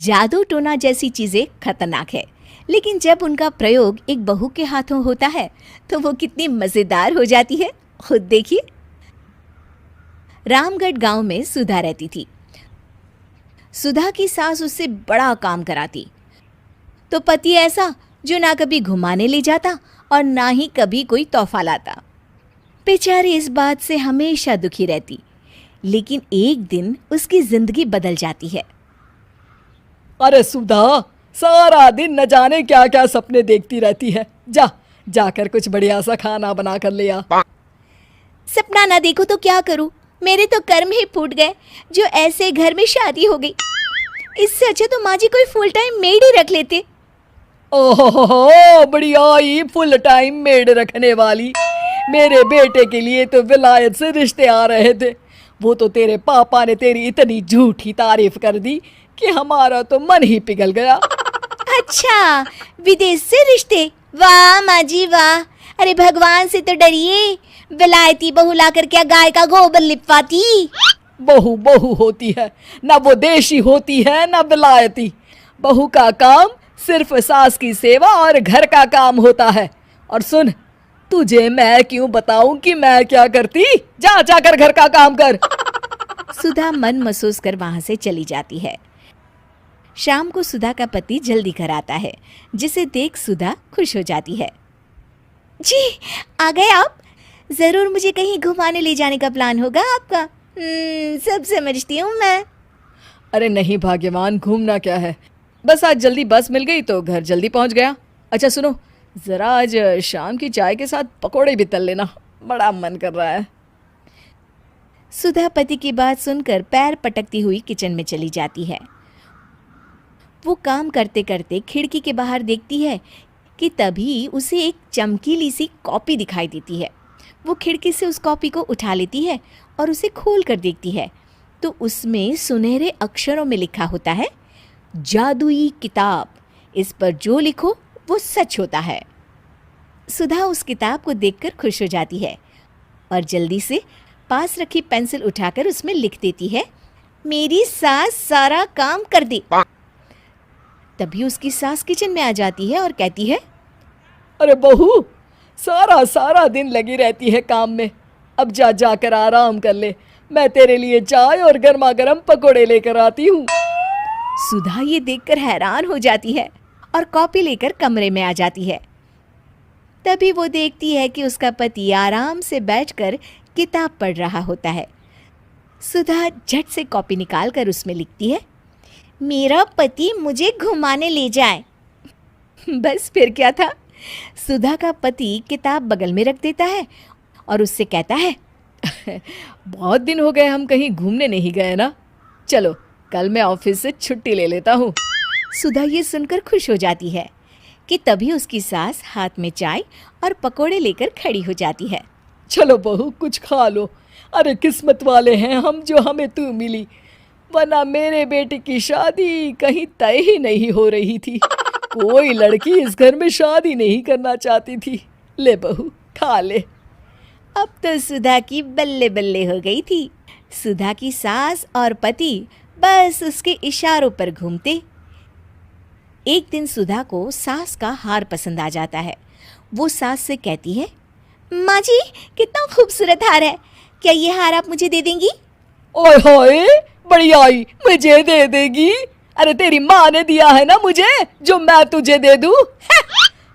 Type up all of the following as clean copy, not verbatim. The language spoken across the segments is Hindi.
जादू टोना जैसी चीजें खतरनाक है, लेकिन जब उनका प्रयोग एक बहू के हाथों होता है तो वो कितनी मजेदार हो जाती है, खुद देखिए। रामगढ़ गांव में सुधा रहती थी। सुधा की सास उससे बड़ा काम कराती, तो पति ऐसा जो ना कभी घुमाने ले जाता और ना ही कभी कोई तोहफा लाता। बेचारी इस बात से हमेशा दुखी रहती, लेकिन एक दिन उसकी जिंदगी बदल जाती है। अरे सुधा, सारा दिन न जाने क्या क्या सपने देखती रहती है। जाकर कुछ बढ़िया सा खाना बना कर ले आ। सपना ना देखो तो क्या करूं, मेरे तो कर्म ही फूट गए जो ऐसे घर में शादी हो गई। इससे अच्छा तो माँ जी कोई फुल टाइम मेड ही रख लेते। ओहो, बढ़िया ही फुल टाइम मेड रखने वाली। मेरे बेटे के लिए तो विलायत से रिश्ते आ रहे थे। वो तो तेरे पापा ने तेरी इतनी झूठी तारीफ कर दी कि हमारा तो मन ही पिघल गया। अच्छा, विदेश से रिश्ते? वाह माँ जी वाह। अरे भगवान से तो डरिए, विलायती बहू लाकर क्या गाय का गोबर लिपवाती। बहू बहू होती है, ना वो देशी होती है ना विलायती। बहू का काम सिर्फ सास की सेवा और घर का काम होता है। और सुन, तुझे मैं क्यों बताऊं कि मैं क्या करती? जाकर घर का काम कर। सुधा मन महसूस कर वहां से चली जाती है। शाम को सुधा का पति जल्दी घर आता है, जिसे देख सुधा खुश हो जाती है। जी, आ गए आप? जरूर मुझे कहीं घुमाने ले जाने का प्लान होगा आपका। सब समझती हूँ मैं। अरे नहीं भाग्यवान, घूमना क्या है, बस आज जल्दी बस मिल गई तो घर जल्दी पहुंच गया। अच्छा सुनो, जरा आज शाम की चाय के साथ पकोड़े भी तल लेना, बड़ा मन कर रहा है। सुधा पति की बात सुनकर पैर पटकती हुई किचन में चली जाती है। वो काम करते करते खिड़की के बाहर देखती है कि तभी उसे एक चमकीली सी कॉपी दिखाई देती है। वो खिड़की से उस कॉपी को उठा लेती है और उसे खोल कर देखती है तो उसमें सुनहरे अक्षरों में लिखा होता है, जादुई किताब, इस पर जो लिखो वो सच होता है। सुधा उस किताब को देखकर खुश हो जाती है और जल्दी से पास रखी पेंसिल उठाकर उसमें लिख देती है, मेरी सास सारा काम कर दे। तभी उसकी सास किचन में आ जाती है और कहती है, अरे बहू, सारा दिन लगी रहती है काम में, अब जाकर आराम कर ले। मैं तेरे लिए चाय और गर्मा गर्म पकोड़े लेकर आती हूँ। सुधा ये देखकर हैरान हो जाती है और कॉपी लेकर कमरे में आ जाती है। तभी वो देखती है कि उसका पति आराम से बैठकर किताब पढ़ रहा होता है। सुधा झट से कॉपी निकालकर उसमें लिखती है, मेरा पति मुझे घुमाने ले जाए। बस फिर क्या था, सुधा का पति किताब बगल में रख देता है और उससे कहता है, बहुत दिन हो गए हम कहीं घूमने नहीं गए ना, चलो कल मैं ऑफिस से छुट्टी ले लेता हूँ। सुधा ये सुनकर खुश हो जाती है कि तभी उसकी सास हाथ में चाय और पकोड़े लेकर खड़ी हो जाती है। चलो बहू, कुछ खा लो। अरे किस्मत वाले हैं हम जो हमें तू मिली, वरना मेरे बेटे की शादी कहीं तय ही नहीं हो रही थी। कोई लड़की इस घर में शादी नहीं करना चाहती थी। ले बहू, खा ले। अब तो सुधा की बल्ले बल्ले हो गई थी। सुधा की सास और पति बस उसके इशारों पर घूमते। एक दिन सुधा को सास का हार पसंद आ जाता है। वो सास से कहती है, माँ जी कितना खूबसूरत हार है, क्या ये हार आप मुझे दे देंगी? ओए होए, बढ़िया ही, मुझे दे देगी? अरे तेरी माँ ने दिया है ना मुझे, जो मैं तुझे दे दूं?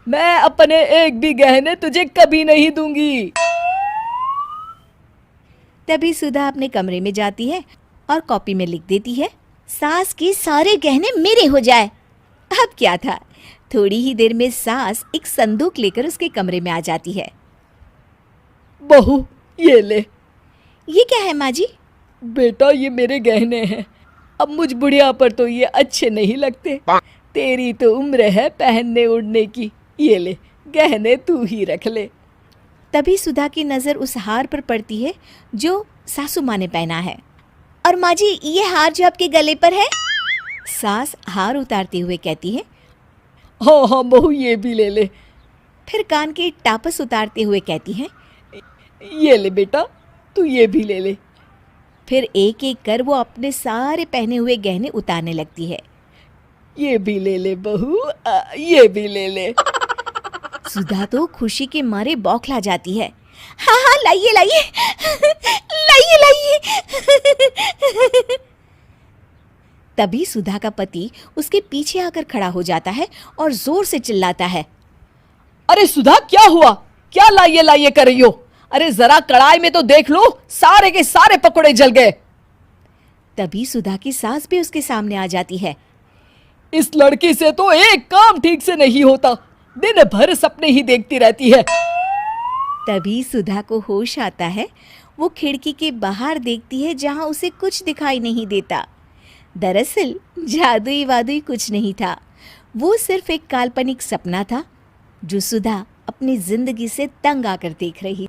मैं अपने एक भी गहने तुझे कभी नहीं दूंगी। तभी सुधा अपने कमरे में जाती है और कॉपी में लिख देती है, सास के सारे गहने मेरे हो जाए। अब क्या था, थोड़ी ही देर में सास एक संदूक लेकर उसके कमरे में आ जाती है। बहू ये ले। ये क्या है माँ जी? बेटा ये मेरे गहने हैं, अब मुझ बुढ़िया पर तो ये अच्छे नहीं लगते। तेरी तो उम्र है पहनने उड़ने की, ये ले गहने तू ही रख ले। तभी सुधा की नज़र उस हार पर पड़ती है जो सासू माँ ने पहना है। और माँ जी ये हार जो आपके गले पर है? सास हार उतारते हुए कहती है, हाँ बहू ये भी ले ले। फिर कान के टापस उतारते हुए कहती है, ये ले बेटा, तू ये भी ले ले। फिर एक एक कर वो अपने सारे पहने हुए गहने उतारने लगती है। ये भी ले ले बहू, ये भी ले ले। सुधा तो खुशी के मारे बौखला जाती है। हाँ हाँ, लाइए लाइए, लाइए लाइए। तभी सुधा का पति उसके पीछे आकर खड़ा हो जाता है और जोर से चिल्लाता है। अरे सुधा, क्या हुआ? क्या लाइए लाइए कर रही हो? अरे जरा कढ़ाई में तो देख लो, सारे के सारे पकोड़े जल गए। तभी सुधा की सास भी उसके सामने आ जाती है। इस लड़की से तो एक काम ठीक से नहीं होता, दिन भर सपने ही देखती रहती है। तभी सुधा को होश आता है। वो खिड़की के बाहर देखती है जहां उसे कुछ दिखाई नहीं देता। दरअसल जादुई वादुई कुछ नहीं था, वो सिर्फ एक काल्पनिक सपना था जो सुधा अपनी जिंदगी से तंग आकर देख रही।